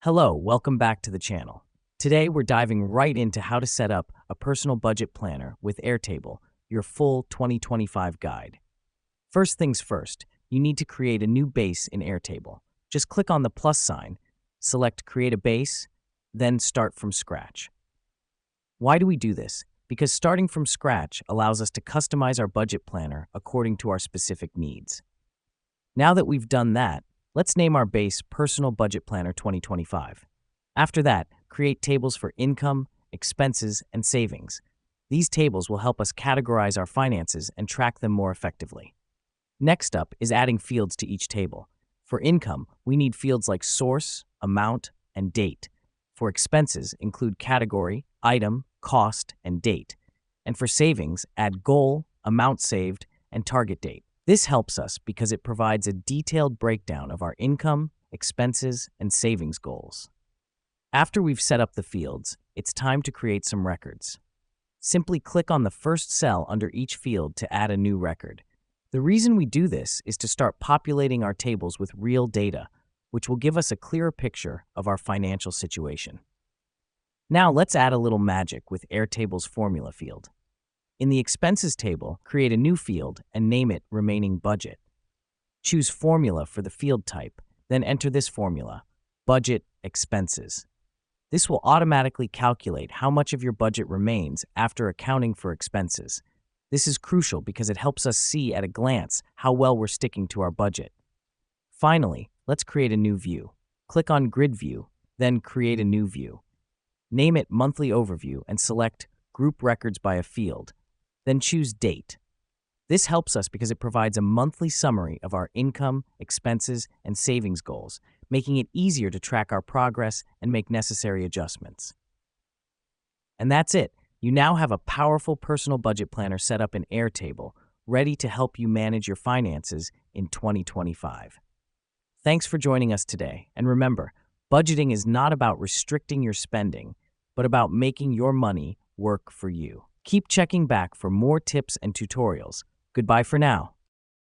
Hello, welcome back to the channel. Today we're diving right into how to set up a personal budget planner with Airtable, your full 2025 guide. First things first, you need to create a new base in Airtable. Just click on the plus sign, select Create a Base, then Start from Scratch. Why do we do this? Because starting from scratch allows us to customize our budget planner according to our specific needs. Now that we've done that, let's name our base Personal Budget Planner 2025. After that, create tables for income, expenses, and savings. These tables will help us categorize our finances and track them more effectively. Next up is adding fields to each table. For income, we need fields like source, amount, and date. For expenses, include category, item, cost, and date. And for savings, add goal, amount saved, and target date. This helps us because it provides a detailed breakdown of our income, expenses, and savings goals. After we've set up the fields, it's time to create some records. Simply click on the first cell under each field to add a new record. The reason we do this is to start populating our tables with real data, which will give us a clearer picture of our financial situation. Now let's add a little magic with Airtable's formula field. In the expenses table, create a new field and name it Remaining Budget. Choose Formula for the field type, then enter this formula, Budget Expenses. This will automatically calculate how much of your budget remains after accounting for expenses. This is crucial because it helps us see at a glance how well we're sticking to our budget. Finally, let's create a new view. Click on Grid View, then Create a New View. Name it Monthly Overview and select Group Records by a field. Then choose Date. This helps us because it provides a monthly summary of our income, expenses, and savings goals, making it easier to track our progress and make necessary adjustments. And that's it. You now have a powerful personal budget planner set up in Airtable, ready to help you manage your finances in 2025. Thanks for joining us today, and remember, budgeting is not about restricting your spending, but about making your money work for you. Keep checking back for more tips and tutorials. Goodbye for now.